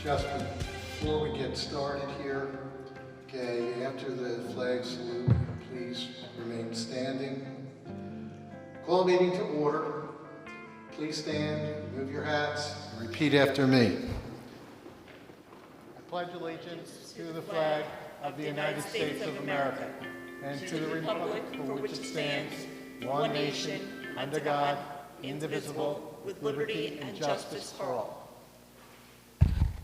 Just before we get started here, okay, after the flag salute, please remain standing. Call meeting to order. Please stand, remove your hats, and repeat after me. I pledge allegiance to the flag of the United States of America and to the republic for which it stands, one nation, under God, indivisible, with liberty and justice for all.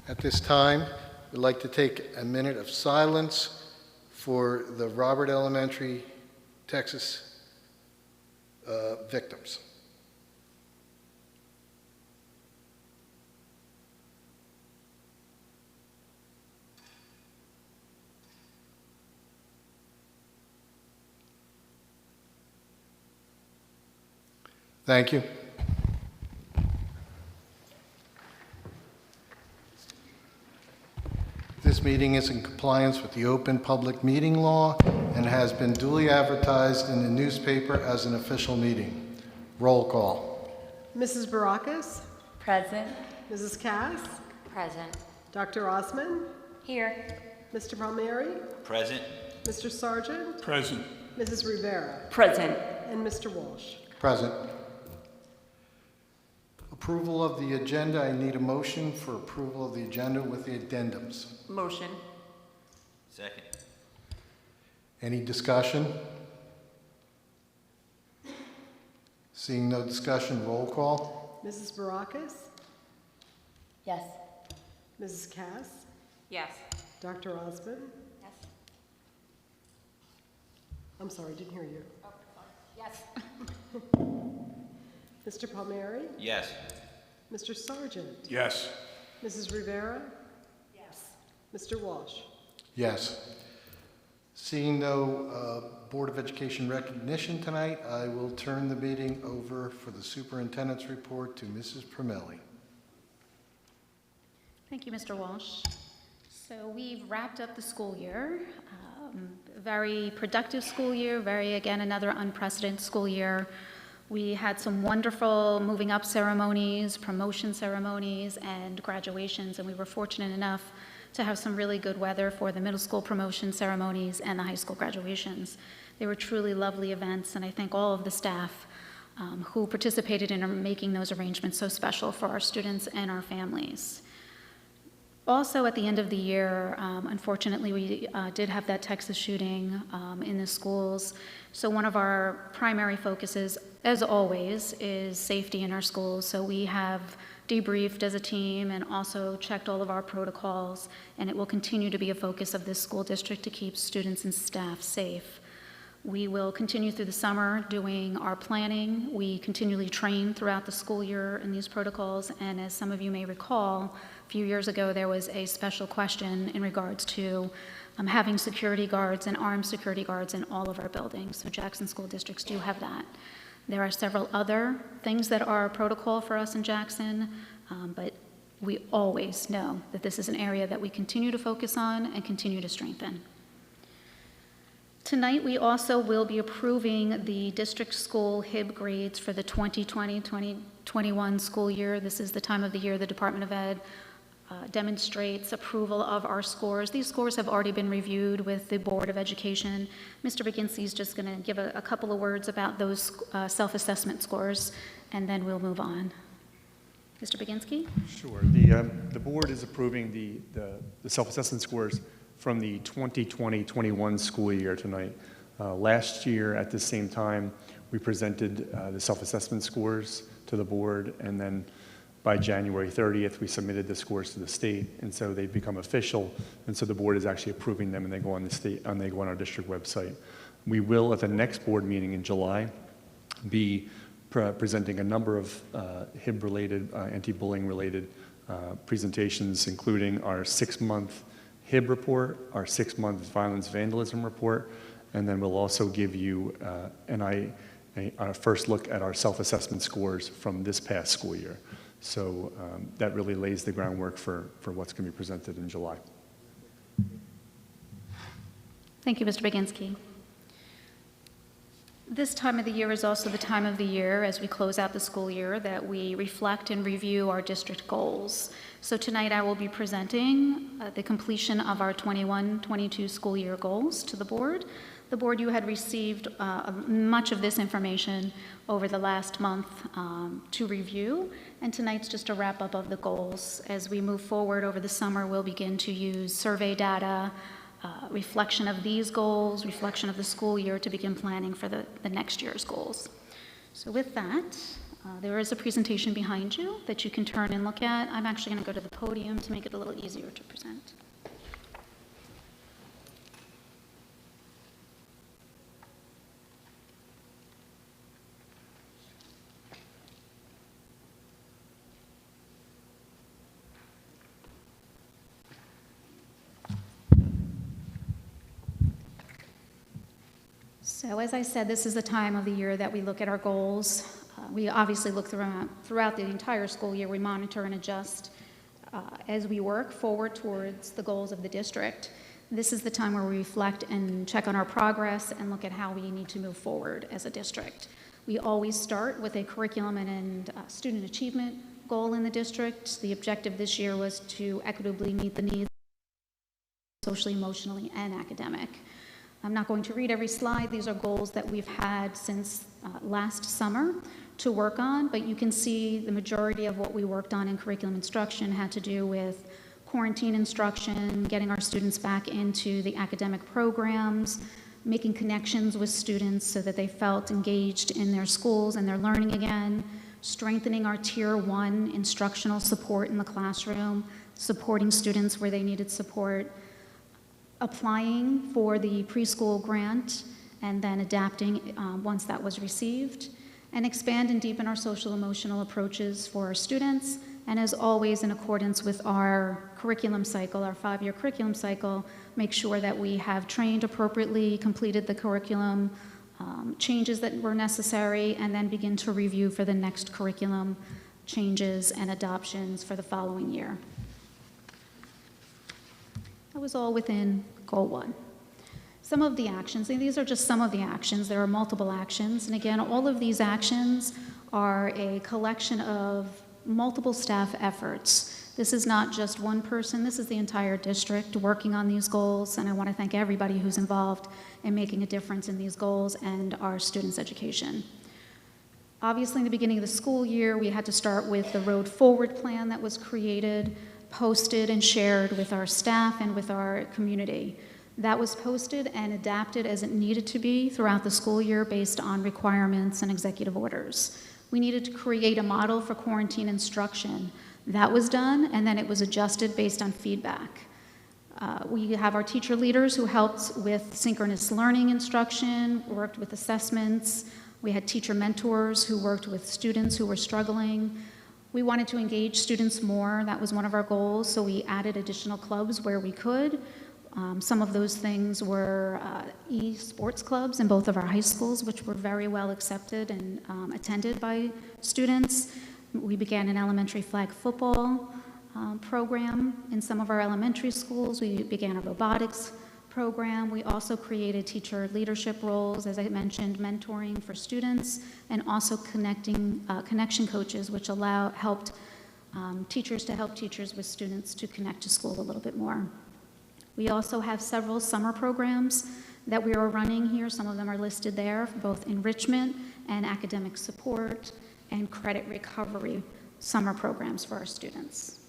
At this time, we'd like to take a minute of silence for the Robert Elementary, Texas victims. Thank you. This meeting is in compliance with the Open Public Meeting Law and has been duly advertised in the newspaper as an official meeting. Roll call. Mrs. Barakis? Present. Mrs. Cass? Present. Dr. Osman? Here. Mr. Palmieri? Present. Mr. Sargent? Present. Mrs. Rivera? Present. And Mr. Walsh? Present. Approval of the agenda. I need a motion for approval of the agenda with the addendums. Motion. Second. Any discussion? Seeing no discussion, roll call. Mrs. Barakis? Yes. Mrs. Cass? Yes. Dr. Osmond? Yes. I'm sorry, didn't hear you. Yes. Mr. Palmieri? Yes. Mr. Sargent? Yes. Mrs. Rivera? Yes. Mr. Walsh? Yes. Seeing no Board of Education recognition tonight, I will turn the meeting over for the superintendent's report to Mrs. Primelli. Thank you, Mr. Walsh. So we've wrapped up the school year. A very productive school year, again, another unprecedented school year. We had some wonderful moving up ceremonies, promotion ceremonies, and graduations, and we were fortunate enough to have some really good weather for the middle school promotion ceremonies and the high school graduations. They were truly lovely events, and I thank all of the staff who participated in making those arrangements so special for our students and our families. Also, at the end of the year, unfortunately, we did have that Texas shooting in the schools. So one of our primary focuses, as always, is safety in our schools. So we have debriefed as a team and also checked all of our protocols, and it will continue to be a focus of this school district to keep students and staff safe. We will continue through the summer doing our planning. We continually train throughout the school year in these protocols, and as some of you may recall, a few years ago there was a special question in regards to having security guards and armed security guards in all of our buildings. So Jackson school districts do have that. There are several other things that are protocol for us in Jackson, but we always know that this is an area that we continue to focus on and continue to strengthen. Tonight, we also will be approving the district school HIB grades for the 2020-2021 school year. This is the time of the year the Department of Ed demonstrates approval of our scores. These scores have already been reviewed with the Board of Education. Mr. Baginski is just going to give a couple of words about those self-assessment scores, and then we'll move on. Mr. Baginski? Sure. The board is approving the self-assessment scores from the 2020-21 school year tonight. Last year at the same time, we presented the self-assessment scores to the board, and then by January 30th, we submitted the scores to the state, and so they've become official, and so the board is actually approving them, and they go on the state, and they go on our district website. We will, at the next board meeting in July, be presenting a number of HIB-related, anti-bullying-related presentations, including our 6-month HIB report, our 6-month violence vandalism report, and then we'll also give you a first look at our self-assessment scores from this past school year. So that really lays the groundwork for what's going to be presented in July. Thank you, Mr. Baginski. This time of the year is also the time of the year, as we close out the school year, that we reflect and review our district goals. So tonight I will be presenting the completion of our 21-22 school year goals to the board. The board, you had received much of this information over the last month to review, and tonight's just a wrap up of the goals. As we move forward over the summer, we'll begin to use survey data, reflection of these goals, reflection of the school year to begin planning for the next year's goals. So with that, there is a presentation behind you that you can turn and look at. I'm actually going to go to the podium to make it a little easier to present. So as I said, this is the time of the year that we look at our goals. We obviously look throughout the entire school year. We monitor and adjust as we work forward towards the goals of the district. This is the time where we reflect and check on our progress and look at how we need to move forward as a district. We always start with a curriculum and student achievement goal in the district. The objective this year was to equitably meet the needs socially, emotionally, and academic. I'm not going to read every slide. These are goals that we've had since last summer to work on, but you can see the majority of what we worked on in curriculum instruction had to do with quarantine instruction, getting our students back into the academic programs, making connections with students so that they felt engaged in their schools and their learning again, strengthening our Tier 1 instructional support in the classroom, supporting students where they needed support, applying for the preschool grant and then adapting once that was received, and expand and deepen our social emotional approaches for our students, and as always, in accordance with our curriculum cycle, our 5-year curriculum cycle, make sure that we have trained appropriately, completed the curriculum changes that were necessary, and then begin to review for the next curriculum changes and adoptions for the following year. That was all within Goal 1. Some of the actions, and these are just some of the actions, there are multiple actions, and again, all of these actions are a collection of multiple staff efforts. This is not just one person, this is the entire district working on these goals, and I want to thank everybody who's involved in making a difference in these goals and our students' education. Obviously, in the beginning of the school year, we had to start with the Road Forward plan that was created, posted, and shared with our staff and with our community. That was posted and adapted as it needed to be throughout the school year based on requirements and executive orders. We needed to create a model for quarantine instruction. That was done, and then it was adjusted based on feedback. We have our teacher leaders who helped with synchronous learning instruction, worked with assessments. We had teacher mentors who worked with students who were struggling. We wanted to engage students more. That was one of our goals, so we added additional clubs where we could. Some of those things were e-sports clubs in both of our high schools, which were very well accepted and attended by students. We began an elementary flag football program in some of our elementary schools. We began a robotics program. We also created teacher leadership roles, as I mentioned, mentoring for students, and also connection coaches, which helped teachers to help teachers with students to connect to school a little bit more. We also have several summer programs that we are running here. Some of them are listed there, both enrichment and academic support and credit recovery summer programs for our students.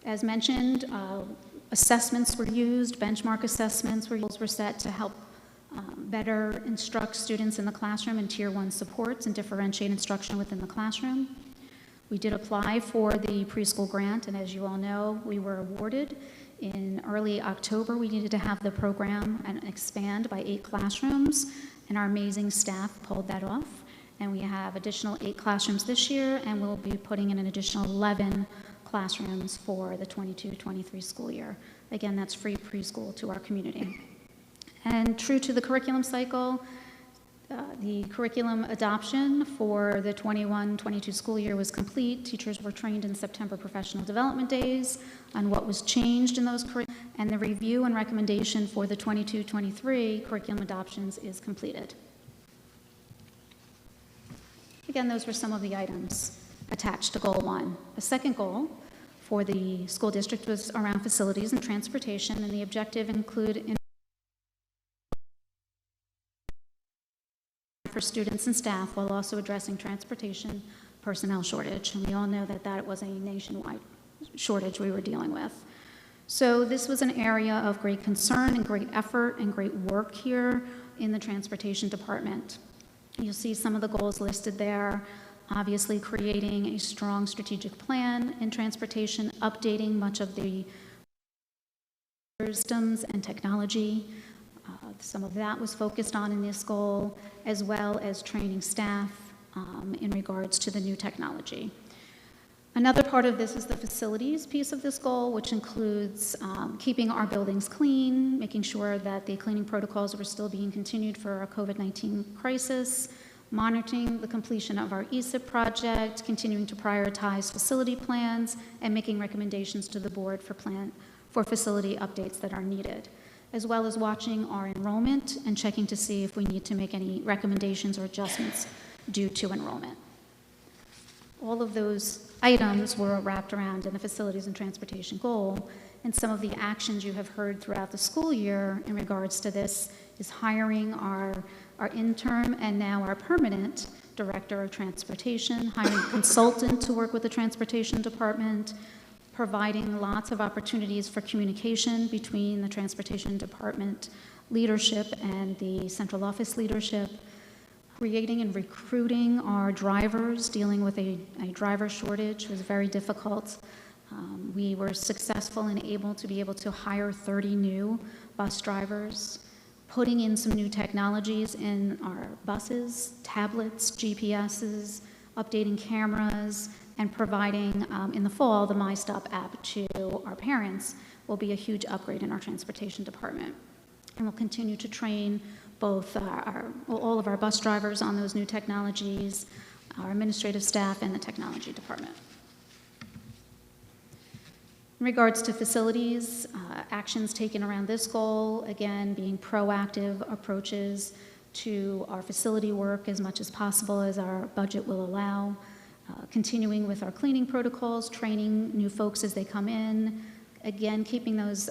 As mentioned, assessments were used, benchmark assessments were set to help better instruct students in the classroom in Tier 1 supports and differentiate instruction within the classroom. We did apply for the preschool grant, and as you all know, we were awarded in early October. We needed to have the program and expand by 8 classrooms, and our amazing staff pulled that off. And we have additional 8 classrooms this year, and we'll be putting in an additional 11 classrooms for the 22-23 school year. Again, that's free preschool to our community. And true to the curriculum cycle, the curriculum adoption for the 21-22 school year was complete. Teachers were trained in September professional development days on what was changed in those curriculums, and the review and recommendation for the 22-23 curriculum adoptions is completed. Again, those were some of the items attached to Goal 1. The second goal for the school district was around facilities and transportation, and the objective included for students and staff while also addressing transportation personnel shortage. And we all know that that was a nationwide shortage we were dealing with. So this was an area of great concern and great effort and great work here in the transportation department. You'll see some of the goals listed there. Obviously creating a strong strategic plan in transportation, updating much of the systems and technology. Some of that was focused on in this goal, as well as training staff in regards to the new technology. Another part of this is the facilities piece of this goal, which includes keeping our buildings clean, making sure that the cleaning protocols were still being continued for our COVID-19 crisis, monitoring the completion of our ESIP project, continuing to prioritize facility plans, and making recommendations to the board for facility updates that are needed, as well as watching our enrollment and checking to see if we need to make any recommendations or adjustments due to enrollment. All of those items were wrapped around in the facilities and transportation goal, and some of the actions you have heard throughout the school year in regards to this is hiring our interim and now our permanent director of transportation, hiring a consultant to work with the transportation department, providing lots of opportunities for communication between the transportation department leadership and the central office leadership, Creating and recruiting our drivers, dealing with a driver shortage was very difficult. We were successful and able to hire 30 new bus drivers, putting in some new technologies in our buses, tablets, GPSs, updating cameras, and providing in the fall the MyStop app to our parents will be a huge upgrade in our transportation department. And we'll continue to train both all of our bus drivers on those new technologies, our administrative staff, and the technology department. In regards to facilities, actions taken around this goal, again, being proactive approaches to our facility work as much as possible as our budget will allow, continuing with our cleaning protocols, training new folks as they come in, again, keeping those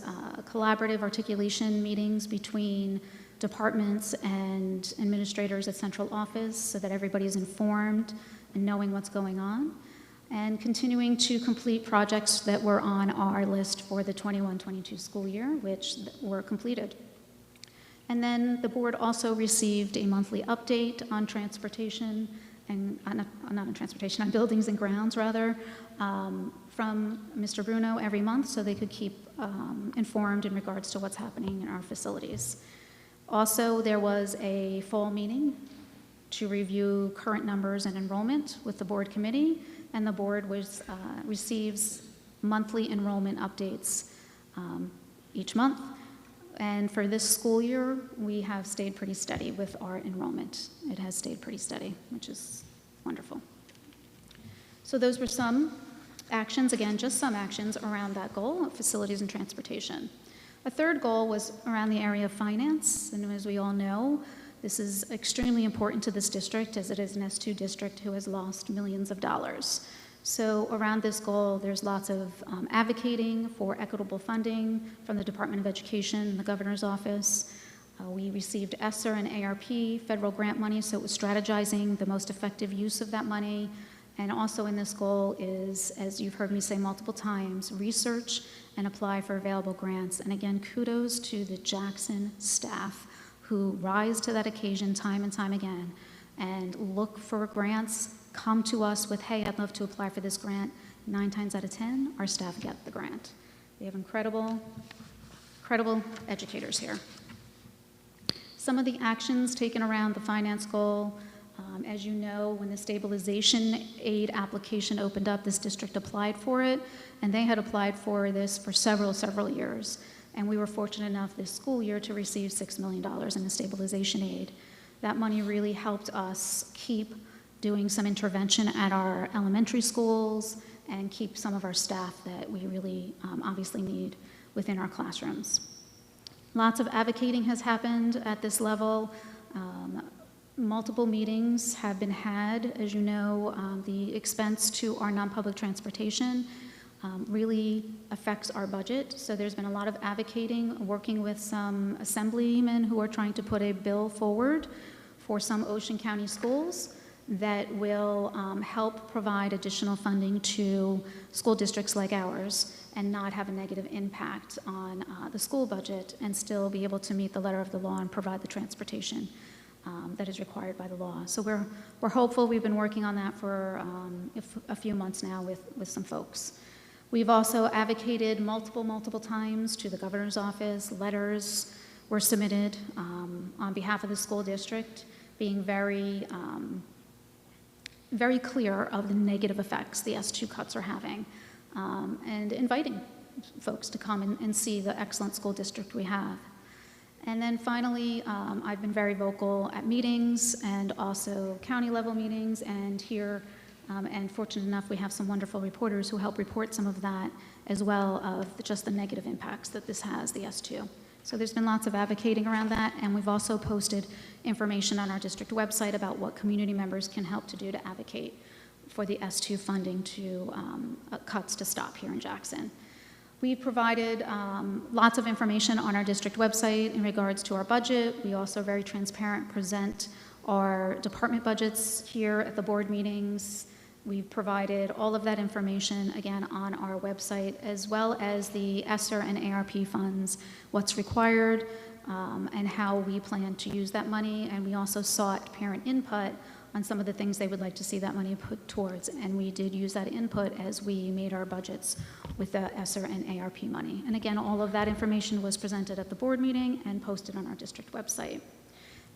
collaborative articulation meetings between departments and administrators at central office so that everybody's informed and knowing what's going on, and continuing to complete projects that were on our list for the 21-22 school year, which were completed. And then the board also received a monthly update on transportation, and not on transportation, on buildings and grounds, rather, from Mr. Bruno every month so they could keep informed in regards to what's happening in our facilities. Also, there was a fall meeting to review current numbers and enrollment with the board committee, and the board receives monthly enrollment updates each month. And for this school year, we have stayed pretty steady with our enrollment. It has stayed pretty steady, which is wonderful. So those were some actions, again, just some actions around that goal of facilities and transportation. A third goal was around the area of finance, and as we all know, this is extremely important to this district as it is an S2 district who has lost millions of dollars. So around this goal, there's lots of advocating for equitable funding from the Department of Education and the Governor's Office. We received ESSER and ARP federal grant money, so it was strategizing the most effective use of that money. And also in this goal is, as you've heard me say multiple times, research and apply for available grants. And again, kudos to the Jackson staff who rise to that occasion time and time again and look for grants, come to us with, hey, I'd love to apply for this grant. 9 times out of 10, our staff get the grant. We have incredible educators here. Some of the actions taken around the finance goal, as you know, when the stabilization aid application opened up, this district applied for it, and they had applied for this for several years. And we were fortunate enough this school year to receive $6 million in the stabilization aid. That money really helped us keep doing some intervention at our elementary schools and keep some of our staff that we really obviously need within our classrooms. Lots of advocating has happened at this level. Multiple meetings have been had. As you know, the expense to our non-public transportation really affects our budget. So there's been a lot of advocating, working with some assemblymen who are trying to put a bill forward for some Ocean County schools that will help provide additional funding to school districts like ours and not have a negative impact on the school budget and still be able to meet the letter of the law and provide the transportation that is required by the law. So we're hopeful. We've been working on that for a few months now with some folks. We've also advocated multiple times to the governor's office. Letters were submitted on behalf of the school district, being very clear of the negative effects the S2 cuts are having, and inviting folks to come and see the excellent school district we have. And then finally, I've been very vocal at meetings and also county level meetings and here, and fortunate enough we have some wonderful reporters who help report some of that as well of just the negative impacts that this has, the S2. So there's been lots of advocating around that, and we've also posted information on our district website about what community members can help to do to advocate for the S2 funding to cuts to stop here in Jackson. We provided lots of information on our district website in regards to our budget. We also very transparent present our department budgets here at the board meetings We've provided all of that information, again, on our website, as well as the ESSER and ARP funds, what's required, and how we plan to use that money. And we also sought parent input on some of the things they would like to see that money put towards. And we did use that input as we made our budgets with the ESSER and ARP money. And again, all of that information was presented at the board meeting and posted on our district website.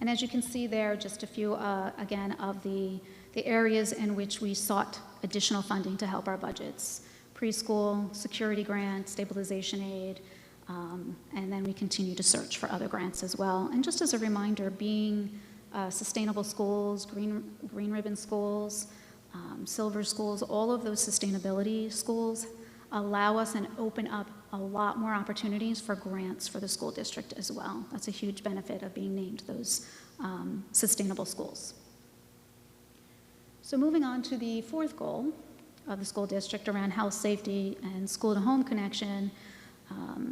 And as you can see there, just a few, again, of the areas in which we sought additional funding to help our budgets: preschool, security grant, stabilization aid, and then we continue to search for other grants as well. And just as a reminder, being sustainable schools, green ribbon schools, silver schools, all of those sustainability schools allow us and open up a lot more opportunities for grants for the school district as well. That's a huge benefit of being named those sustainable schools. So moving on to the fourth goal of the school district around health, safety, and school-to-home connection.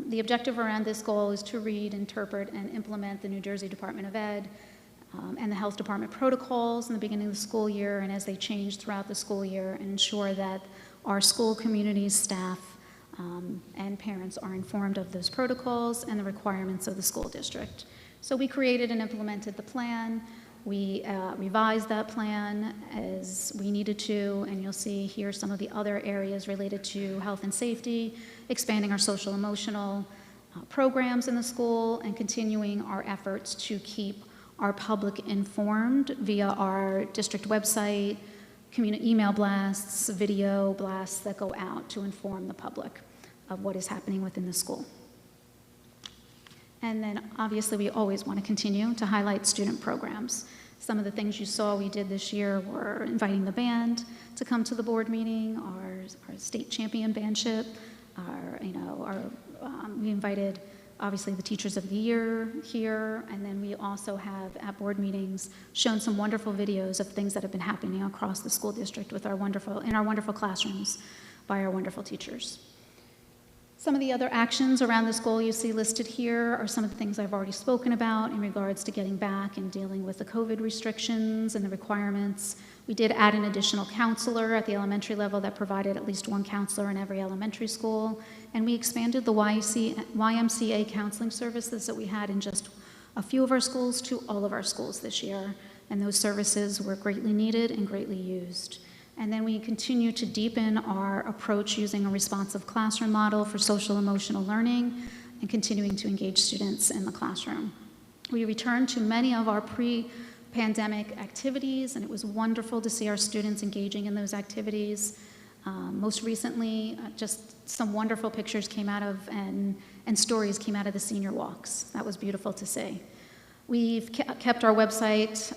The objective around this goal is to read, interpret, and implement the New Jersey Department of Ed and the Health Department protocols in the beginning of the school year and as they change throughout the school year, and ensure that our school communities, staff, and parents are informed of those protocols and the requirements of the school district. So we created and implemented the plan. We revised that plan as we needed to, and you'll see here some of the other areas related to health and safety, expanding our social emotional programs in the school, and continuing our efforts to keep our public informed via our district website, community email blasts, video blasts that go out to inform the public of what is happening within the school. And then obviously we always want to continue to highlight student programs. Some of the things you saw we did this year were inviting the band to come to the board meeting, our state champion bandship, we invited obviously the Teachers of the Year here, and then we also have at board meetings shown some wonderful videos of things that have been happening across the school district with in our wonderful classrooms by our wonderful teachers. Some of the other actions around this goal you see listed here are some of the things I've already spoken about in regards to getting back and dealing with the COVID restrictions and the requirements. We did add an additional counselor at the elementary level that provided at least one counselor in every elementary school. And we expanded the YMCA counseling services that we had in just a few of our schools to all of our schools this year. And those services were greatly needed and greatly used. And then we continue to deepen our approach using a responsive classroom model for social emotional learning and continuing to engage students in the classroom. We returned to many of our pre-pandemic activities, and it was wonderful to see our students engaging in those activities. Most recently, just some wonderful pictures came out of and stories came out of the senior walks. That was beautiful to see. We've kept our website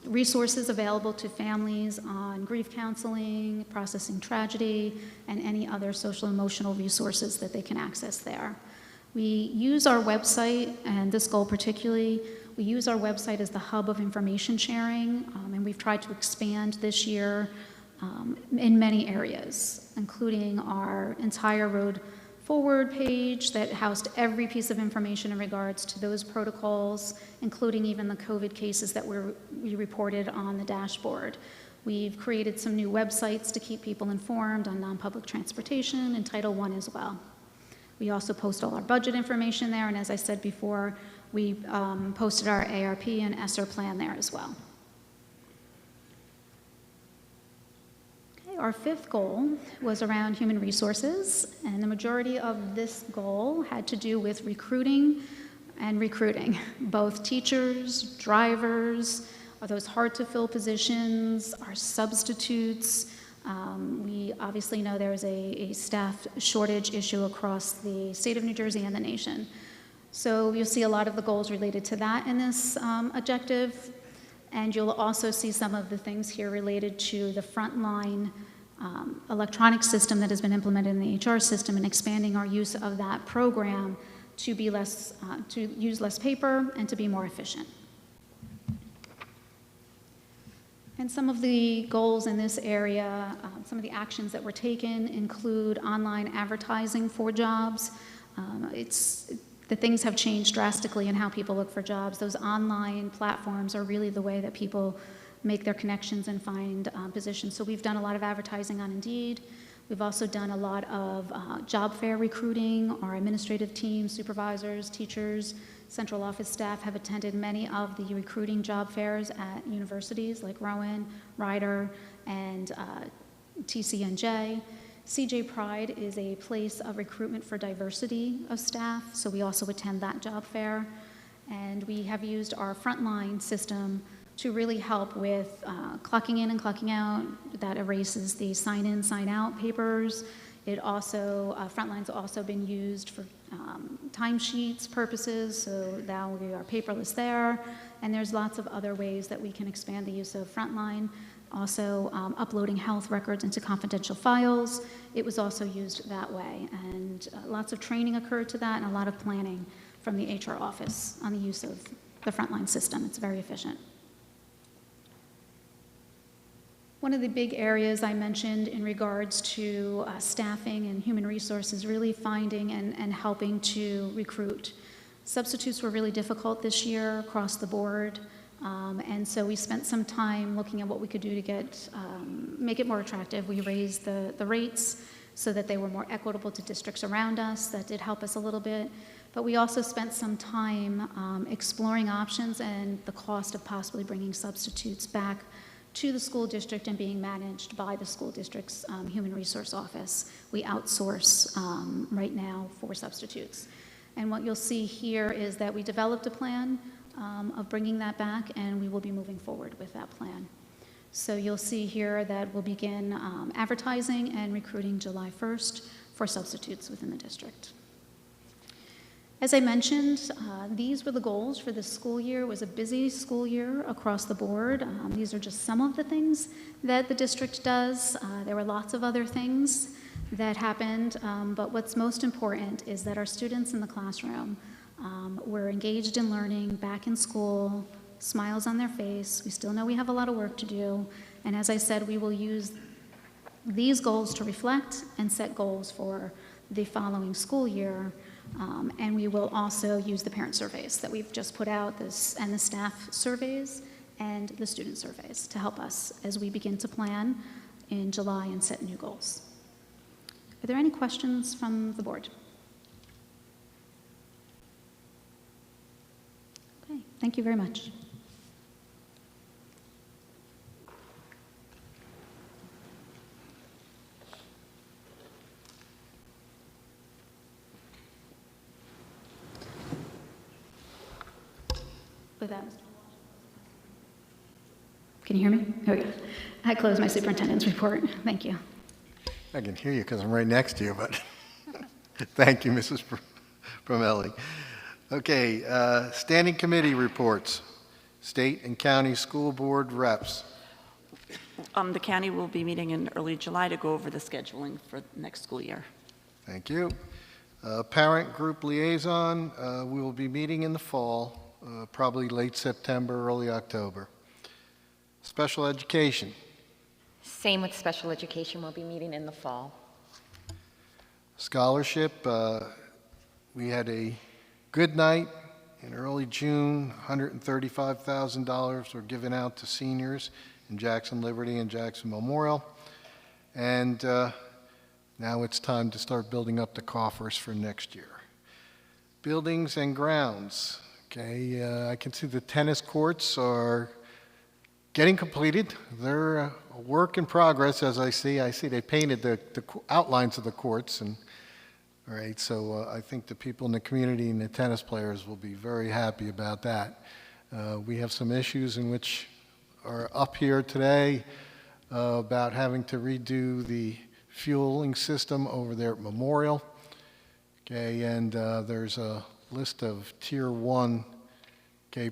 resources available to families on grief counseling, processing tragedy, and any other social emotional resources that they can access there. We use our website, and this goal particularly, we use our website as the hub of information sharing, and we've tried to expand this year in many areas, including our entire Road Forward page that housed every piece of information in regards to those protocols, including even the COVID cases that we reported on the dashboard. We've created some new websites to keep people informed on non-public transportation and Title I as well. We also post all our budget information there, and as I said before, we posted our ARP and ESSER plan there as well. Our fifth goal was around human resources, and the majority of this goal had to do with recruiting, both teachers, drivers, those hard-to-fill positions, our substitutes. We obviously know there is a staff shortage issue across the state of New Jersey and the nation. So you'll see a lot of the goals related to that in this objective. And you'll also see some of the things here related to the frontline electronic system that has been implemented in the HR system and expanding our use of that program to be less, to use less paper and to be more efficient. And some of the goals in this area, some of the actions that were taken include online advertising for jobs. The things have changed drastically in how people look for jobs. Those online platforms are really the way that people make their connections and find positions. So we've done a lot of advertising on Indeed. We've also done a lot of job fair recruiting. Our administrative team, supervisors, teachers, central office staff have attended many of the recruiting job fairs at universities like Rowan, Rider, and TCNJ. CJ Pride is a place of recruitment for diversity of staff, so we also attend that job fair. And we have used our frontline system to really help with clocking in and clocking out. That erases the sign in, sign out papers. It also, Frontline's also been used for timesheets purposes, so now we are paperless there. And there's lots of other ways that we can expand the use of Frontline. Also, uploading health records into confidential files. It was also used that way. And lots of training occurred to that and a lot of planning from the HR office on the use of the Frontline system. It's very efficient. One of the big areas I mentioned in regards to staffing and human resources, really finding and helping to recruit. Substitutes were really difficult this year across the board, and so we spent some time looking at what we could do to get, make it more attractive. We raised the rates so that they were more equitable to districts around us. That did help us a little bit. But we also spent some time exploring options and the cost of possibly bringing substitutes back to the school district and being managed by the school district's human resource office. We outsource right now for substitutes. And what you'll see here is that we developed a plan of bringing that back, and we will be moving forward with that plan. So you'll see here that we'll begin advertising and recruiting July 1st for substitutes within the district. As I mentioned, these were the goals for this school year. It was a busy school year across the board. These are just some of the things that the district does. There were lots of other things that happened, but what's most important is that our students in the classroom were engaged in learning, back in school, smiles on their face. We still know we have a lot of work to do, and as I said, we will use these goals to reflect and set goals for the following school year. And we will also use the parent surveys that we've just put out, and the staff surveys and the student surveys to help us as we begin to plan in July and set new goals. Are there any questions from the board? Okay, thank you very much. With that, can you hear me? Okay. I close my superintendent's report. Thank you. I can hear you because I'm right next to you, but thank you, Mrs. Bromelli. Okay, standing committee reports. State and county school board reps. The county will be meeting in early July to go over the scheduling for next school year. Thank you. Parent group liaison, we will be meeting in the fall. Probably late September, early October. Special education. Same with special education. We'll be meeting in the fall. Scholarship, we had a good night in early June. $135,000 were given out to seniors in Jackson Liberty and Jackson Memorial. And now it's time to start building up the coffers for next year. Buildings and grounds. Okay, I can see the tennis courts are getting completed. They're a work in progress, as I see. I see they painted the outlines of the courts. And all right, so I think the people in the community and the tennis players will be very happy about that. We have some issues in which are up here today about having to redo the fueling system over there at Memorial. Okay, and there's a list of Tier 1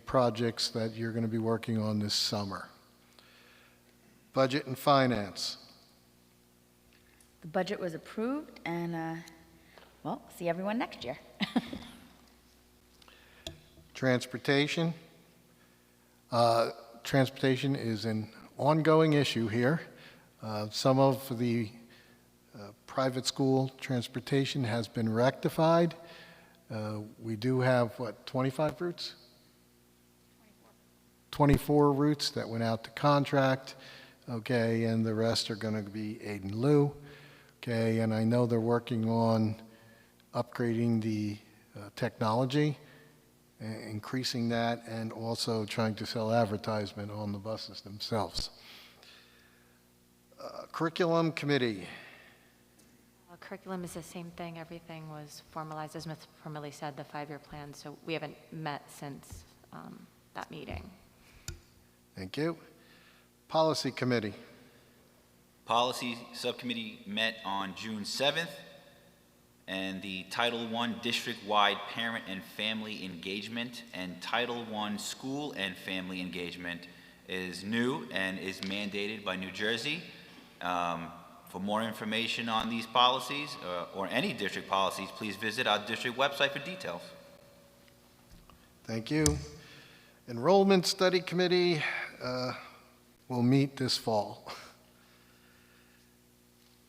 projects that you're going to be working on this summer. Budget and finance. The budget was approved, and well, see everyone next year. Transportation. Transportation is an ongoing issue here. Some of the private school transportation has been rectified. We do have, 25 routes? 24 routes that went out to contract, okay, and the rest are going to be aid in lieu, okay, and I know they're working on upgrading the technology, increasing that, and also trying to sell advertisement on the buses themselves. Curriculum Committee. Curriculum is the same thing. Everything was formalized, as Ms. Permilly said, the 5-year plan, so we haven't met since that meeting. Thank you. Policy Committee. Policy Subcommittee met on June 7th, and the Title I District-Wide Parent and Family Engagement and Title I School and Family Engagement is new and is mandated by New Jersey. For more information on these policies or any district policies, please visit our district website for details. Thank you. Enrollment Study Committee will meet this fall.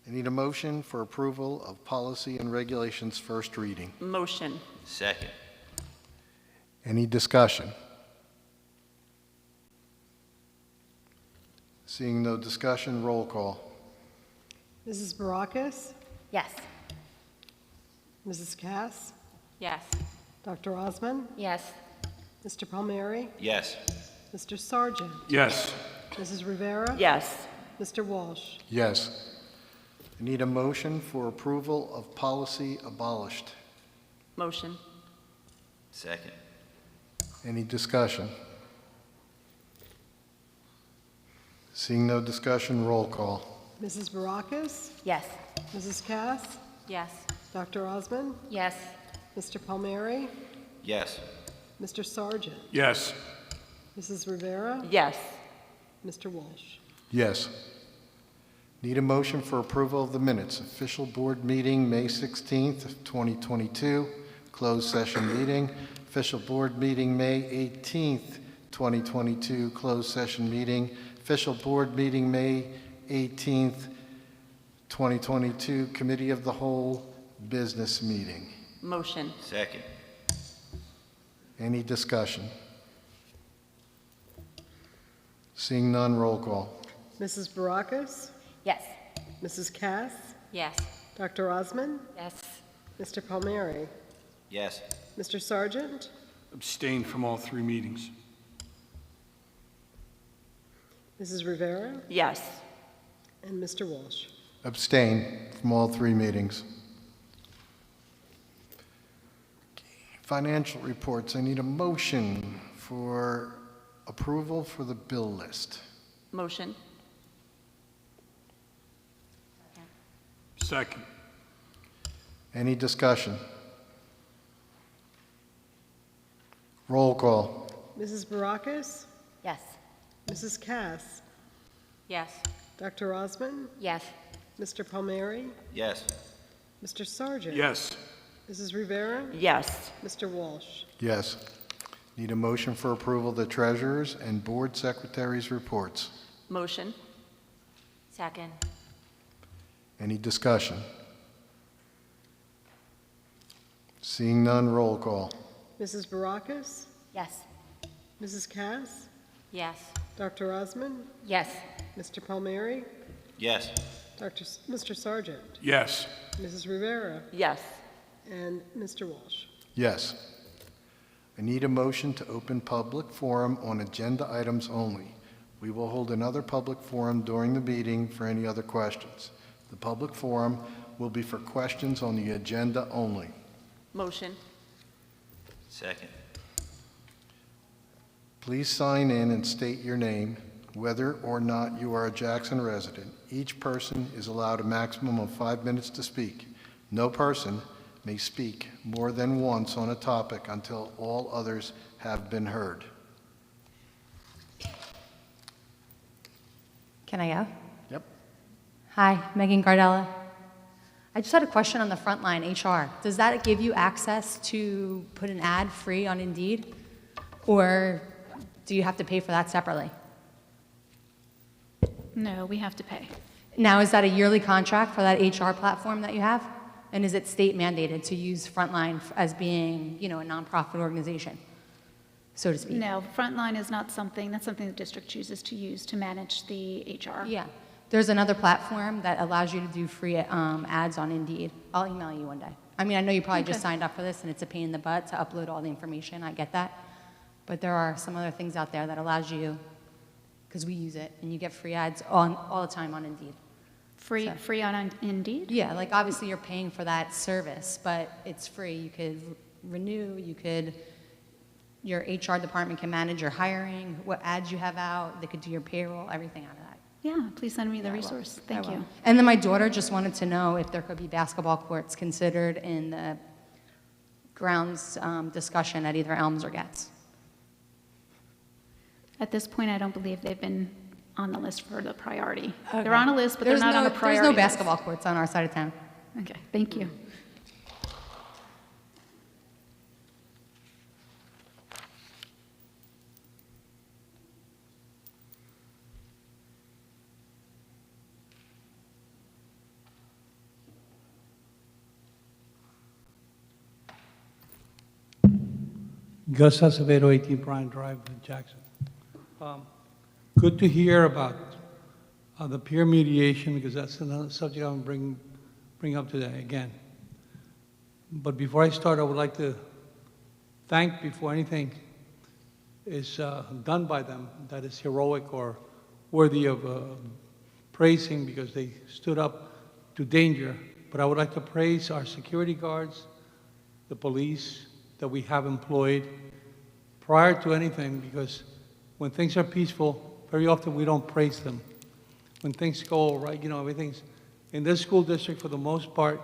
I need a motion for approval of policy and regulations first reading. Motion. Second. Any discussion? Seeing no discussion, roll call. Mrs. Barakis, Yes. Mrs. Cass, Yes. Dr. Osmond, Yes. Mr. Palmieri, Yes. Mr. Sargent, Yes. Mrs. Rivera, Yes. Mr. Walsh. Yes. I need a motion for approval of policy abolished. Motion. Second. Any discussion? Seeing no discussion, roll call. Mrs. Barakis, Yes. Mrs. Cass, Yes. Dr. Osmond, Yes. Mr. Palmieri, Yes. Mr. Sargent, Yes. Mrs. Rivera, Yes. Mr. Walsh. Yes. Need a motion for approval of the minutes. Official board meeting, May 16th, of 2022. Closed session meeting. Official board meeting, May 18th, 2022. Closed session meeting. Official board meeting, May 18th, 2022. Committee of the Whole business meeting. Motion. Second. Any discussion? Seeing none, roll call. Mrs. Barakis, Yes. Mrs. Cass, Yes. Dr. Osmond, Yes. Mr. Palmieri, Yes. Mr. Sargent, Abstain from all 3 meetings. Mrs. Rivera, Yes. and Mr. Walsh. Abstain from all 3 meetings. Financial reports, I need a motion for approval for the bill list. Motion. Second. Any discussion? Roll call. Mrs. Barakis, Yes. Mrs. Cass, Yes. Dr. Osmond, Yes. Mr. Palmieri, Yes. Mr. Sargent. Yes. Mrs. Rivera, Yes. Mr. Walsh. Yes. Need a motion for approval of the treasurer's and board secretary's reports. Motion. Second. Any discussion? Seeing none, roll call. Mrs. Barakis, Yes. Mrs. Cass, Yes. Dr. Osmond, Yes. Mr. Palmieri, Yes. Mr. Sargent, Yes. Mrs. Rivera, Yes. and Mr. Walsh. Yes. I need a motion to open public forum on agenda items only. We will hold another public forum during the meeting for any other questions. The public forum will be for questions on the agenda only. Motion. Second. Please sign in and state your name, whether or not you are a Jackson resident. Each person is allowed a maximum of 5 minutes to speak. No person may speak more than once on a topic until all others have been heard. Can I go? Yep. Hi, Megan Gardella. I just had a question on the Frontline HR. Does that give you access to put an ad free on Indeed? Or do you have to pay for that separately? No, we have to pay. Now, is that a yearly contract for that HR platform that you have? And is it state mandated to use Frontline as being, a nonprofit organization? so to speak? No, Frontline is not something, that's something the district chooses to use to manage the HR. Yeah. There's another platform that allows you to do free ads on Indeed. I'll email you one day. I mean, I know you probably just signed up for this, and it's a pain in the butt to upload all the information. I get that. But there are some other things out there that allows you, because we use it, and you get free ads all the time on Indeed. Free on Indeed? Yeah, like obviously you're paying for that service, but it's free. You could renew, your HR department can manage your hiring, what ads you have out, they could do your payroll, everything out of that. Yeah, please send me the I will. resource. I Thank will. you. And then my daughter just wanted to know if there could be basketball courts considered in the grounds discussion at either Elms or Getz. At this point, I don't believe they've been on the list for the priority. Okay. They're on a list, but they're not on the priority There's no list. basketball courts on our side of town. Okay, thank you. Gus Acevedo, 18 Bryant Drive, Jackson. Good to hear about the peer mediation, because that's another subject I'm going to bring up today again. But before I start, I would like to thank, before anything is done by them that is heroic or worthy of praising, because they stood up to danger. But I would like to praise our security guards, the police that we have employed prior to anything, because when things are peaceful, very often we don't praise them. When things go right, you know, everything's, in this school district, for the most part,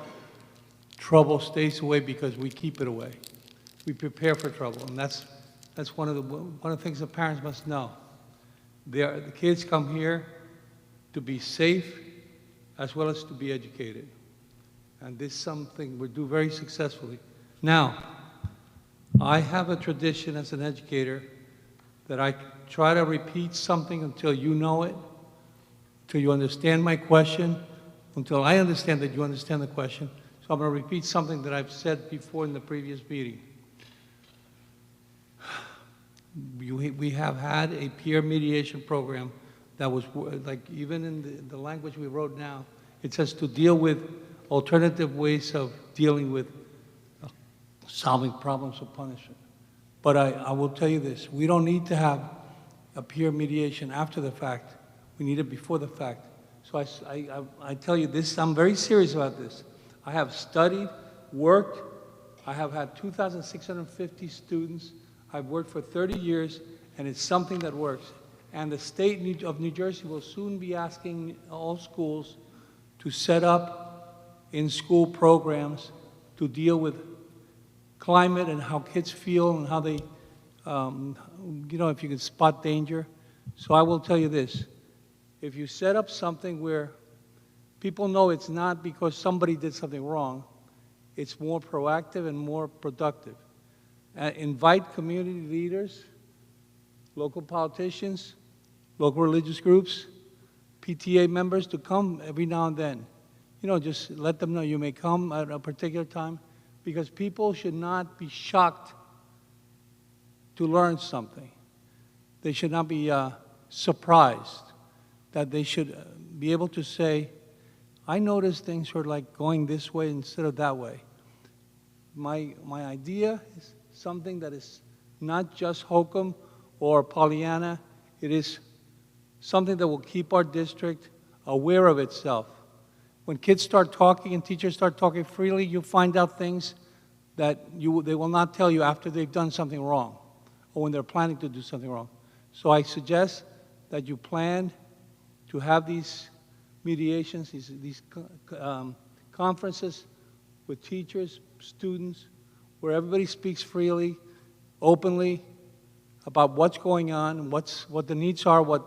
trouble stays away because we keep it away. We prepare for trouble, and that's one of the things that parents must know. The kids come here to be safe as well as to be educated. And this is something we do very successfully. Now, I have a tradition as an educator that I try to repeat something until you know it, until you understand my question, until I understand that you understand the question. So I'm going to repeat something that I've said before in the previous meeting. We have had a peer mediation program that was, like, even in the language we wrote now, it says to deal with alternative ways of dealing with solving problems of punishment. But I will tell you this, we don't need to have a peer mediation after the fact. We need it before the fact. So I tell you this, I'm very serious about this. I have studied, worked, I have had 2,650 students. I've worked for 30 years, and it's something that works. And the state of New Jersey will soon be asking all schools to set up in-school programs to deal with climate and how kids feel and how they, you know, if you can spot danger. So I will tell you this, if you set up something where people know it's not because somebody did something wrong, it's more proactive and more productive. Invite community leaders, local politicians, local religious groups, PTA members to come every now and then. You know, just let them know you may come at a particular time, because people should not be shocked to learn something. They should not be surprised. That they should be able to say, I notice things are like going this way instead of that way. My idea is something that is not just hokum or Pollyanna. It is something that will keep our district aware of itself. When kids start talking and teachers start talking freely, you find out things that they will not tell you after they've done something wrong or when they're planning to do something wrong. So I suggest that you plan to have these mediations, these conferences with teachers, students, where everybody speaks freely, openly about what's going on and what the needs are, what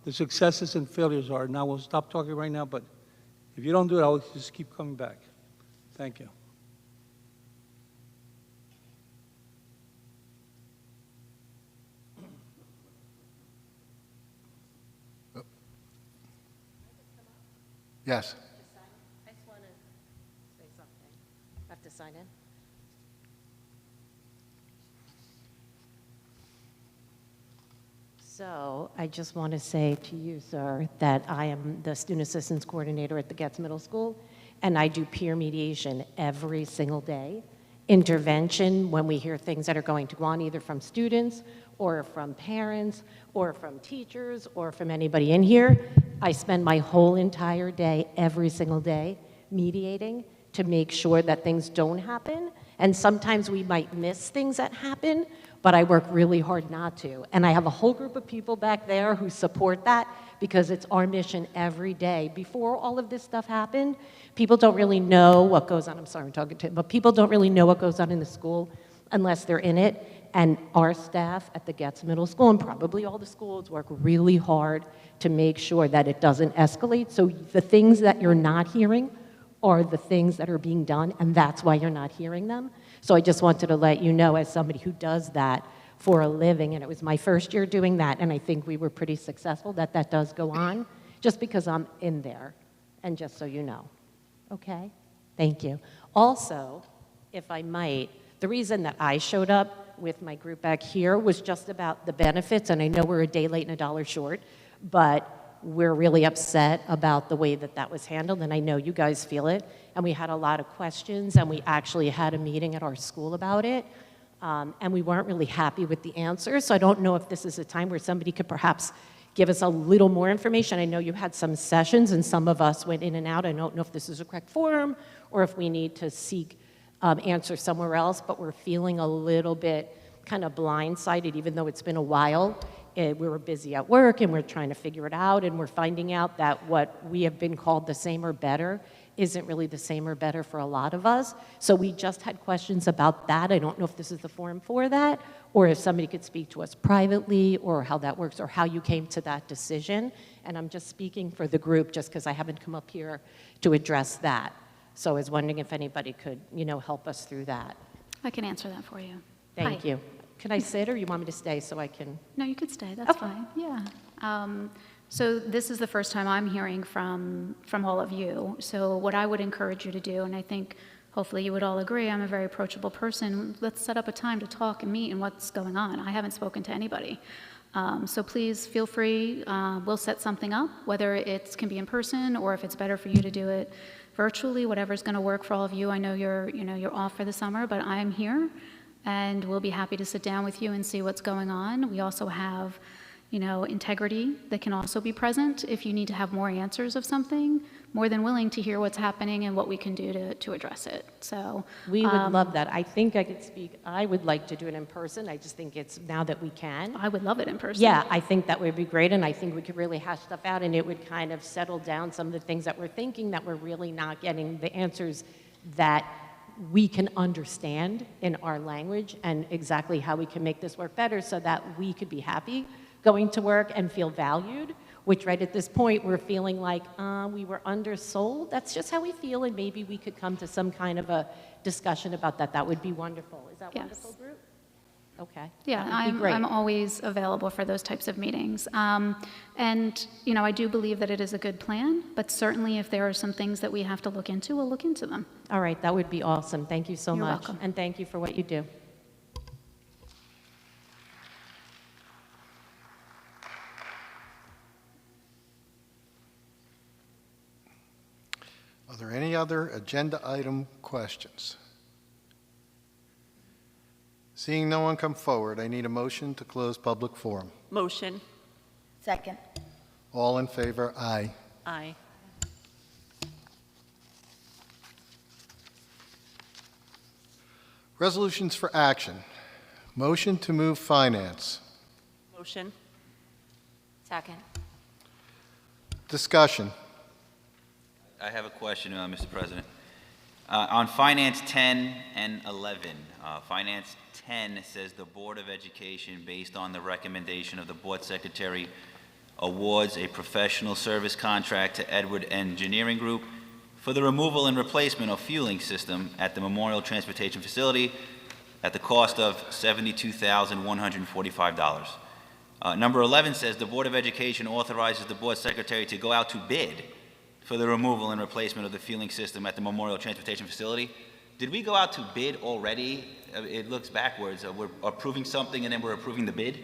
the successes and failures are. Now, we'll stop talking right now, but if you don't do it, I'll just keep coming back. Thank you. Yes. I just want to say something. I have to sign in. So I just want to say to you, sir, that I am the Student Assistance Coordinator at the Getz Middle School, and I do peer mediation every single day. Intervention when we hear things that are going to go on, either from students or from parents or from teachers or from anybody in here. I spend my whole entire day, every single day, mediating to make sure that things don't happen. And sometimes we might miss things that happen, but I work really hard not to. And I have a whole group of people back there who support that because it's our mission every day. Before all of this stuff happened, people don't really know what goes on. I'm sorry, I'm talking to, but people don't really know what goes on in the school unless they're in it. And our staff at the Getz Middle School, and probably all the schools, work really hard to make sure that it doesn't escalate. So the things that you're not hearing are the things that are being done, and that's why you're not hearing them. So I just wanted to let you know, as somebody who does that for a living, and it was my first year doing that, and I think we were pretty successful, that that does go on, just because I'm in there, and just so you know. Okay? Thank you. Also, if I might, the reason that I showed up with my group back here was just about the benefits, and I know we're a day late and $1 short, but we're really upset about the way that that was handled, and I know you guys feel it. And we had a lot of questions, and we actually had a meeting at our school about it, and we weren't really happy with the answers. So I don't know if this is a time where somebody could perhaps give us a little more information. I know you had some sessions, and some of us went in and out. I don't know if this is a correct forum or if we need to seek answers somewhere else, but we're feeling a little bit kind of blindsided, even though it's been a while. We were busy at work, and we're trying to figure it out, and we're finding out that what we have been called the same or better isn't really the same or better for a lot of us. So we just had questions about that. I don't know if this is the forum for that, or if somebody could speak to us privately, or how that works, or how you came to that decision. And I'm just speaking for the group, just because I haven't come up here to address that. So I was wondering if anybody could, help us through that. I can answer that for you. Thank Hi. you. Can I sit, or you want me to stay so I can? No, you could stay, that's Okay. fine, yeah. So this is the first time I'm hearing from all of you. So what I would encourage you to do, and I think hopefully you would all agree, I'm a very approachable person, let's set up a time to talk and meet and what's going on. I haven't spoken to anybody. So please feel free, we'll set something up, whether it can be in person or if it's better for you to do it virtually, whatever's gonna work for all of you. I know you're off for the summer, but I'm here. And we'll be happy to sit down with you and see what's going on. We also have, integrity that can also be present if you need to have more answers of something. More than willing to hear what's happening and what we can do to address it. So We would love that. I think I could speak. I would like to do it in person. I just think it's now that we can. I would love it in person. Yeah, I think that would be great, and I think we could really hash stuff out, and it would kind of settle down some of the things that we're thinking that we're really not getting the answers that we can understand in our language, and exactly how we can make this work better so that we could be happy going to work and feel valued, which right at this point we're feeling like we were undersold. That's just how we feel, and maybe we could come to some kind of a discussion about that. That would be wonderful. Is that Yes. wonderful, group? Okay. Yeah, That would be great. I'm always available for those types of meetings. And, I do believe that it is a good plan, but certainly if there are some things that we have to look into, we'll look into them. All right, that would be awesome. Thank you so You're much. welcome. And thank you for what you do. Are there any other agenda item questions? Seeing no one come forward, I need a motion to close public forum. Motion. Second. All in favor, aye. Aye. Resolutions for action. Motion to move finance. Motion. Second. Discussion. I have a question, Mr. President. On Finance 10 and 11, Finance 10 says the Board of Education, based on the recommendation of the Board Secretary, awards a professional service contract to Edward Engineering Group for the removal and replacement of fueling system at the Memorial Transportation Facility at the cost of $72,145. Number 11 says the Board of Education authorizes the Board Secretary to go out to bid for the removal and replacement of the fueling system at the Memorial Transportation Facility. Did we go out to bid already? It looks backwards. We're approving something and then we're approving the bid?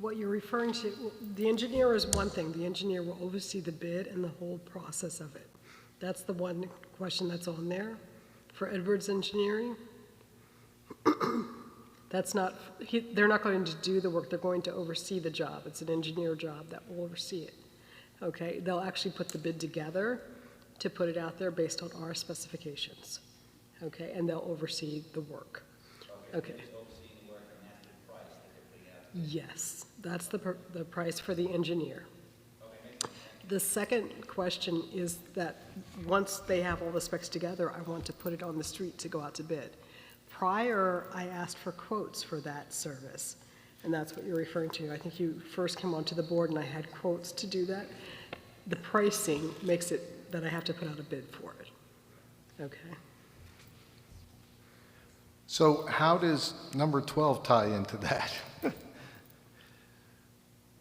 What you're referring to, the engineer is one thing. The engineer will oversee the bid and the whole process of it. That's the one question that's on there for Edwards Engineering. That's not, they're not going to do the work, they're going to oversee the job. It's an engineer job that will oversee it. Okay, they'll actually put the bid together to put it out there based on our specifications. Okay, and they'll oversee the work. Okay. Yes, that's the price for the engineer. The second question is that once they have all the specs together, I want to put it on the street to go out to bid. Prior, I asked for quotes for that service, and that's what you're referring to. I think you first came onto the board and I had quotes to do that. The pricing makes it that I have to put out a bid for it. Okay. So how does number 12 tie into that?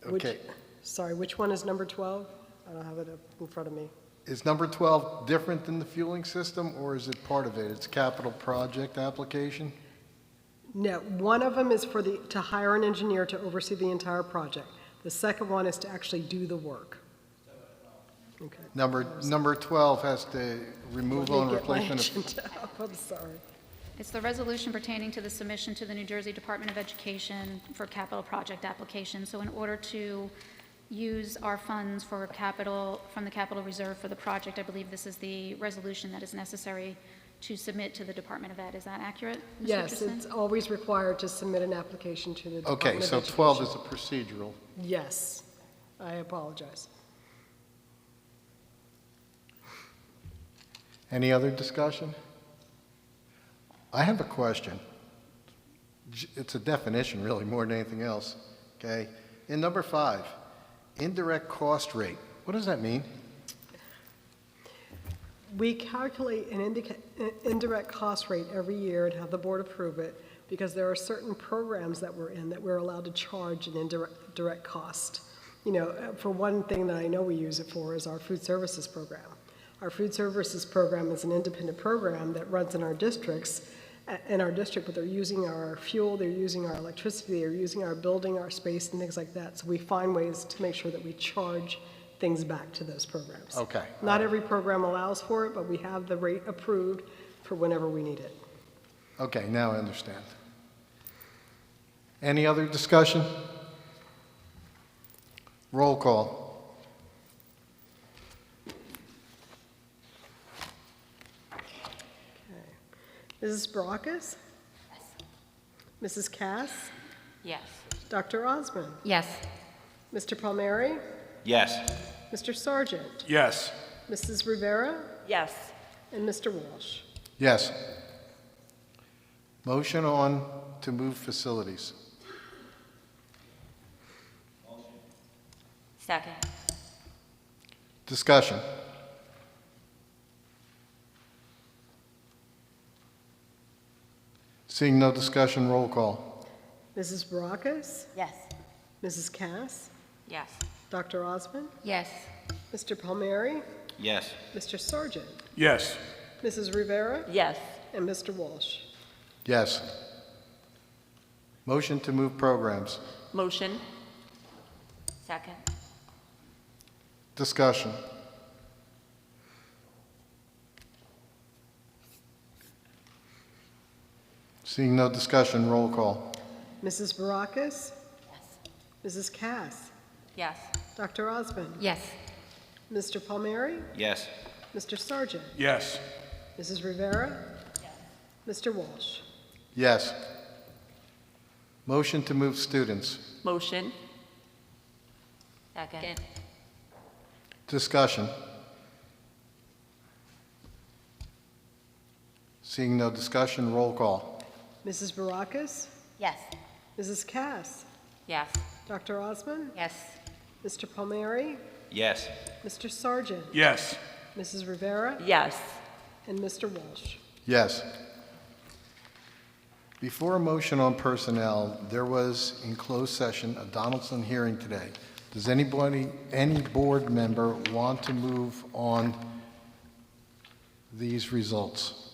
Okay. Sorry, which one is number 12? I don't have it up in front of me. Is number 12 different than the fueling system, or is it part of it? It's capital project application? No, one of them is for to hire an engineer to oversee the entire project. The second one is to actually do the work. Okay. Number 12 has the removal and replacement of... I'm sorry. It's the resolution pertaining to the submission to the New Jersey Department of Education for capital project application. So in order to use our funds for capital, from the capital reserve for the project, I believe this is the resolution that is necessary to submit to the Department of Ed. Is that accurate, Ms. Yes, Richardson? it's always required to submit an application to the Department Okay, of so Education. 12 is a procedural. Yes, I apologize. Any other discussion? I have a question. It's a definition, really, more than anything else, okay? In number 5, indirect cost rate. What does that mean? We calculate an indirect cost rate every year and have the board approve it because there are certain programs that we're in that we're allowed to charge an indirect cost. You know, for one thing that I know we use it for is our food services program. Our food services program is an independent program that runs in our districts, but they're using our fuel, they're using our electricity, they're using our building, our space, and things like that. So we find ways to make sure that we charge things back to those programs. Okay. Not every program allows for it, but we have the rate approved for whenever we need it. Okay, now I understand. Any other discussion? Roll call. Mrs. Baracus? Yes. Mrs. Cass? Yes. Dr. Osmond? Yes. Mr. Palmieri? Yes. Mr. Sargent? Yes. Mrs. Rivera? Yes. And Mr. Walsh? Yes. Motion on to move facilities. Second. Discussion. Seeing no discussion, roll call. Mrs. Baracus? Yes. Mrs. Cass? Yes. Dr. Osmond? Yes. Mr. Palmieri? Yes. Mr. Sargent? Yes. Mrs. Rivera? Yes. And Mr. Walsh? Yes. Motion to move programs. Motion. Second. Discussion. Seeing no discussion, roll call. Mrs. Baracus? Yes. Mrs. Cass? Yes. Dr. Osmond? Yes. Mr. Palmieri? Yes. Mr. Sargent? Yes. Mrs. Rivera? Mr. Walsh? Yes. Motion to move students. Motion. Second. Discussion. Seeing no discussion, roll call. Mrs. Baracus? Yes. Mrs. Cass? Yes. Dr. Osmond? Yes. Mr. Palmieri? Yes. Mr. Sargent? Yes. Mrs. Rivera? Yes. And Mr. Walsh? Yes. Before a motion on personnel, there was in closed session a Donaldson hearing today. Does anybody, any board member want to move on these results?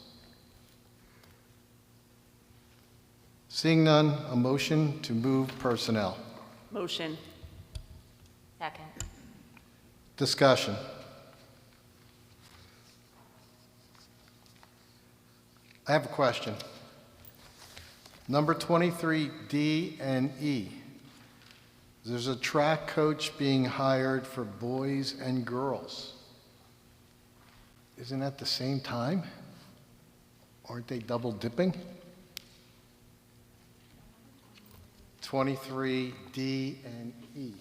Seeing none, a motion to move personnel. Motion. Second. Discussion. I have a question. Number 23, D and E. There's a track coach being hired for boys and girls. Isn't that the same time? Aren't they double dipping? 23, D and E.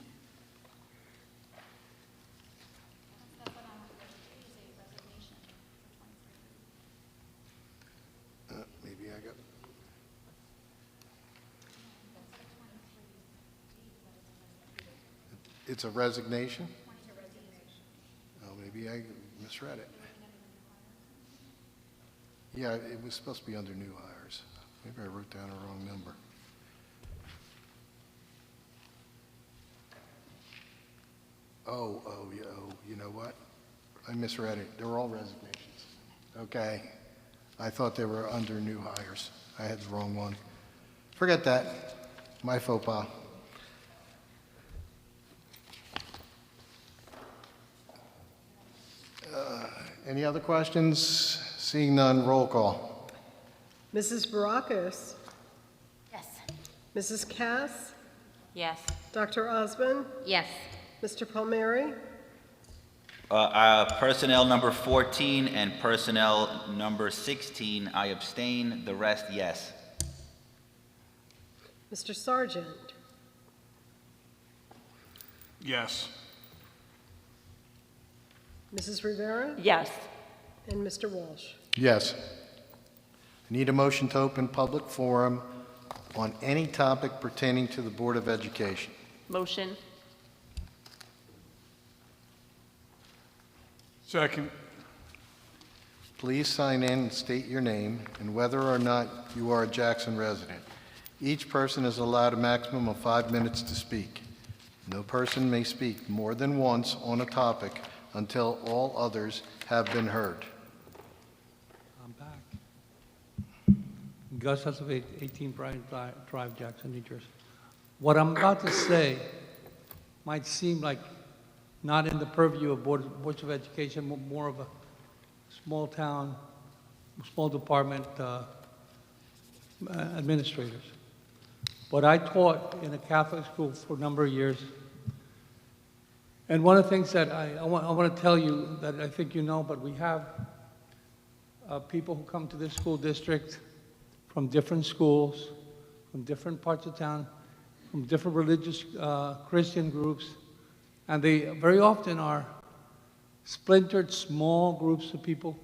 Maybe I got... It's a resignation? Oh, maybe I misread it. Yeah, it was supposed to be under new hires. Maybe I wrote down a wrong number. Yeah, you know what? I misread it. They were all resignations. Okay. I thought they were under new hires. I had the wrong one. Forget that. My faux pas. Any other questions? Seeing none, roll call. Mrs. Barakis, Yes. Mrs. Cass, Yes. Dr. Osmond, Yes. Mr. Palmieri, Personnel number 14 and personnel number 16, I abstain. The rest, yes. Mr. Sargent, Yes. Mrs. Rivera, Yes. and Mr. Walsh. Yes. Need a motion to open public forum on any topic pertaining to the Board of Education. Motion. Second. Please sign in and state your name and whether or not you are a Jackson resident. Each person is allowed a maximum of 5 minutes to speak. No person may speak more than once on a topic until all others have been heard. I'm back. Gus Husavate, 18 Bryant Drive, Jackson, New Jersey. What I'm about to say might seem like not in the purview of boards of education, more of a small town, small department administrators. But I taught in a Catholic school for a number of years. And one of the things that I want to tell you that I think you know, but we have people who come to this school district from different schools, from different parts of town, from different religious Christian groups, and they very often are splintered small groups of people.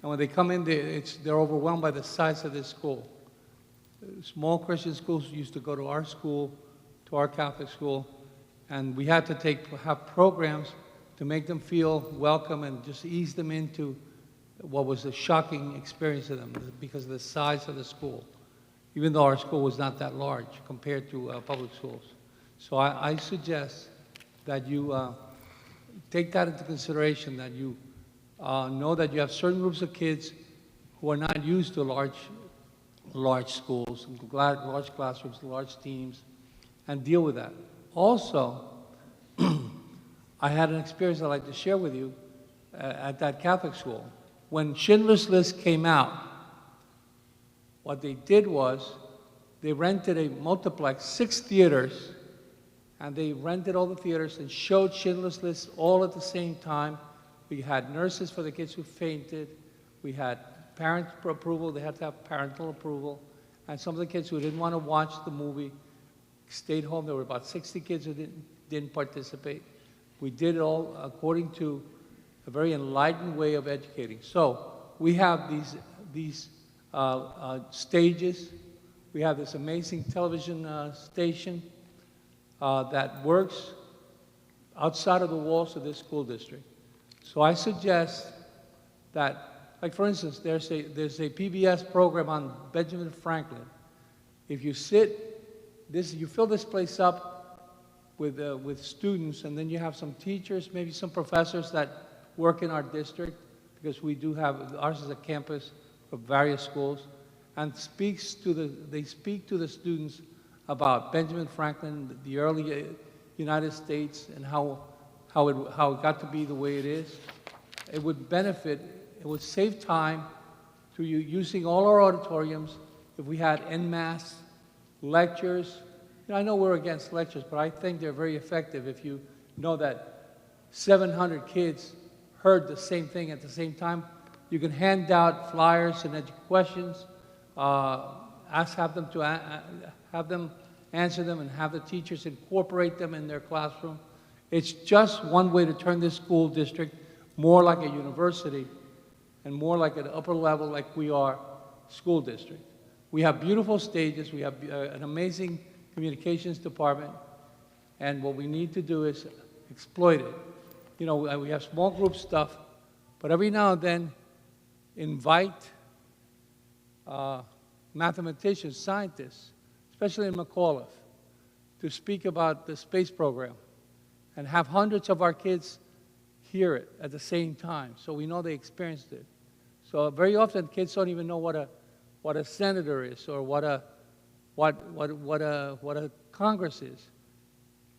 And when they come in, they're overwhelmed by the size of this school. Small Christian schools used to go to our school, to our Catholic school, and we had to have programs to make them feel welcome and just ease them into what was a shocking experience to them because of the size of the school, even though our school was not that large compared to public schools. So I suggest that you take that into consideration, that you know that you have certain groups of kids who are not used to large schools, large classrooms, large teams, and deal with that. Also, I had an experience I'd like to share with you at that Catholic school. When Schindler's List came out, what they did was they rented a multiplex, 6 theaters, and they rented all the theaters and showed Schindler's List all at the same time. We had nurses for the kids who fainted. We had parent approval. They had to have parental approval. And some of the kids who didn't want to watch the movie stayed home. There were about 60 kids who didn't participate. We did it all according to a very enlightened way of educating. So we have these stages. We have this amazing television station that works outside of the walls of this school district. So I suggest that, like for instance, there's a PBS program on Benjamin Franklin. If you you fill this place up with students, and then you have some teachers, maybe some professors that work in our district, because we do have, ours is a campus of various schools, and they speak to the students about Benjamin Franklin, the early United States, and how it got to be the way it is. It would benefit, it would save time through you using all our auditoriums if we had en masse lectures. You know, I know we're against lectures, but I think they're very effective if you know that 700 kids heard the same thing at the same time. You can hand out flyers and questions, have them answer them, and have the teachers incorporate them in their classroom. It's just one way to turn this school district more like a university and more like an upper level like we are school district. We have beautiful stages, we have an amazing communications department, and what we need to do is exploit it. You know, we have small group stuff, but every now and then invite mathematicians, scientists, especially in McAuliffe, to speak about the space program and have hundreds of our kids hear it at the same time, so we know they experienced it. So very often kids don't even know what a senator is or what a Congress is.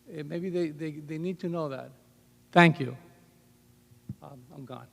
Maybe they need to know that. Thank you. I'm gone.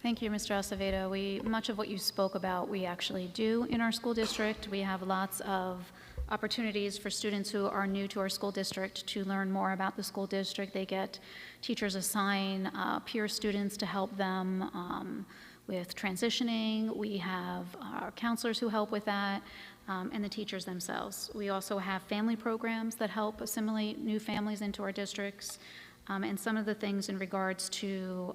Thank you, Mr. Acevedo. Much of what you spoke about, we actually do in our school district. We have lots of opportunities for students who are new to our school district to learn more about the school district. They get teachers assign peer students to help them with transitioning. We have our counselors who help with that, and the teachers themselves. We also have family programs that help assimilate new families into our districts. And some of the things in regards to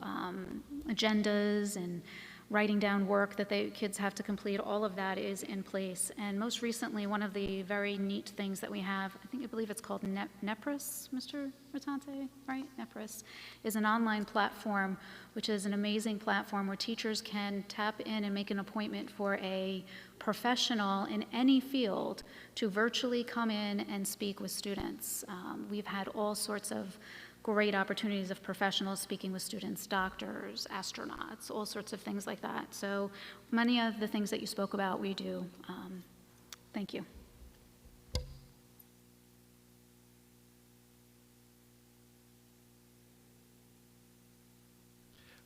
agendas and writing down work that kids have to complete, all of that is in place. And most recently, one of the very neat things that we have, I believe it's called NEPRIS, Mr. Rotante, right? NEPRIS is an online platform, which is an amazing platform where teachers can tap in and make an appointment for a professional in any field to virtually come in and speak with students. We've had all sorts of great opportunities of professionals speaking with students, doctors, astronauts, all sorts of things like that. So many of the things that you spoke about, we do. Thank you.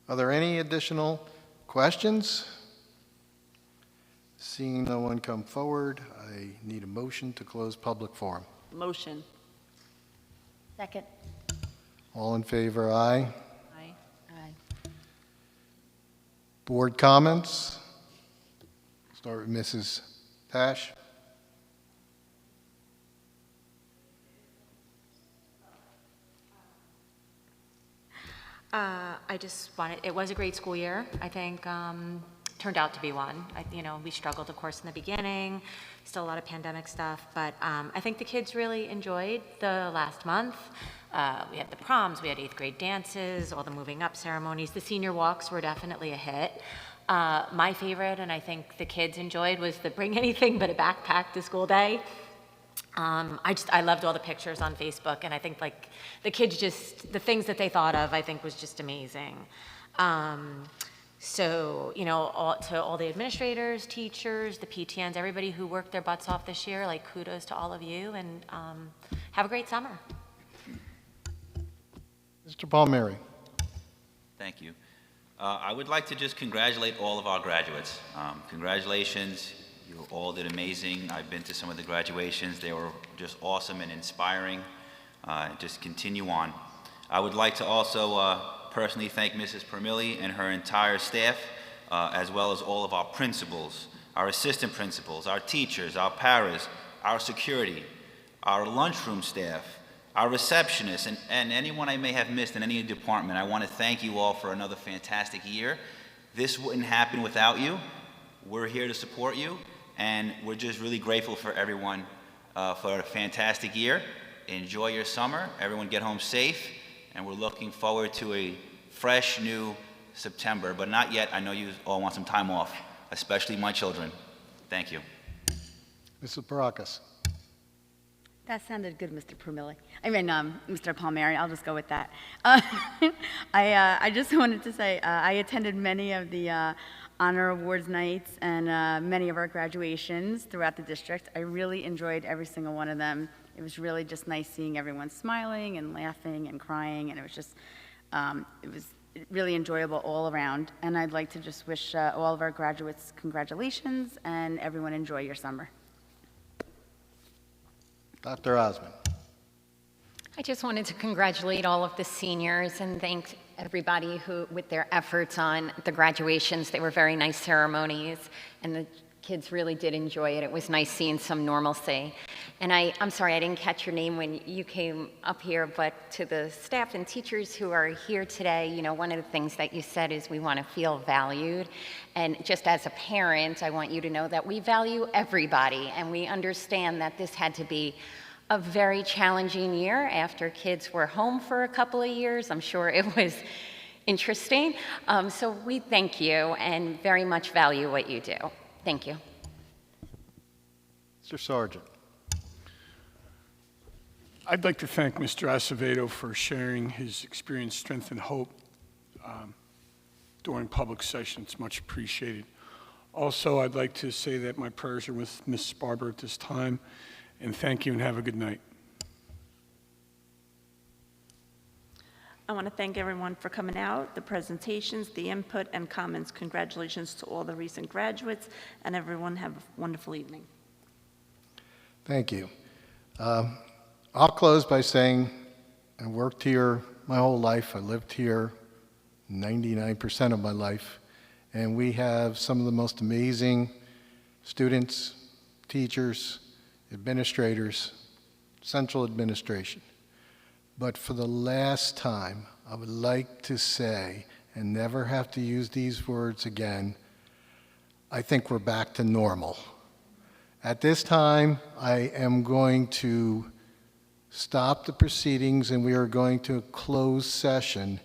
Are there any additional questions? Seeing no one come forward, I need a motion to close public forum. Motion. Second. All in favor, aye. Aye. Aye. Board comments? Start with Mrs. Pash. I just wanted, it was a great school year. I think turned out to be one. We struggled, of course, in the beginning, still a lot of pandemic stuff, but I think the kids really enjoyed the last month. We had the proms, we had 8th grade dances, all the moving up ceremonies. The senior walks were definitely a hit. My favorite, and I think the kids enjoyed, was the bring anything but a backpack to school day. I loved all the pictures on Facebook, and I think like the kids the things that they thought of, I think was just amazing. So, to all the administrators, teachers, the PTNs, everybody who worked their butts off this year, like kudos to all of you, and have a great summer. Mr. Palmieri. Thank you. I would like to just congratulate all of our graduates. Congratulations, you all did amazing. I've been to some of the graduations. They were just awesome and inspiring. Just continue on. I would like to also personally thank Mrs. Permilli and her entire staff, as well as all of our principals, our assistant principals, our teachers, our paras, our security, our lunchroom staff, our receptionists, and anyone I may have missed in any department. I want to thank you all for another fantastic year. This wouldn't happen without you. We're here to support you, and we're just really grateful for everyone for a fantastic year. Enjoy your summer. Everyone get home safe, and we're looking forward to a fresh new September, but not yet. I know you all want some time off, especially my children. Thank you. Mrs. Barakas. That sounded good, Mr. Prumilli. Mr. Palmieri, I'll just go with that. I just wanted to say, I attended many of the honor awards nights and many of our graduations throughout the district. I really enjoyed every single one of them. It was really just nice seeing everyone smiling and laughing and crying, and it was just, it was really enjoyable all around. And I'd like to just wish all of our graduates congratulations, and everyone enjoy your summer. Dr. Osmond. I just wanted to congratulate all of the seniors and thank everybody who, with their efforts on the graduations, they were very nice ceremonies, and the kids really did enjoy it. It was nice seeing some normalcy. And I'm sorry, I didn't catch your name when you came up here, but to the staff and teachers who are here today, you know, one of the things that you said is we want to feel valued. And just as a parent, I want you to know that we value everybody, and we understand that this had to be a very challenging year after kids were home for a couple of years. I'm sure it was interesting. So we thank you and very much value what you do. Thank you. Mr. Sargent. I'd like to thank Mr. Acevedo for sharing his experience, strength, and hope during public session. It's much appreciated. Also, I'd like to say that my prayers are with Ms. Barber at this time, and thank you and have a good night. I want to thank everyone for coming out, the presentations, the input, and comments. Congratulations to all the recent graduates, and everyone have a wonderful evening. Thank you. I'll close by saying I worked here my whole life. I lived here 99% of my life, and we have some of the most amazing students, teachers, administrators, central administration. But for the last time, I would like to say, and never have to use these words again, I think we're back to normal. At this time, I am going to stop the proceedings, and we are going to close session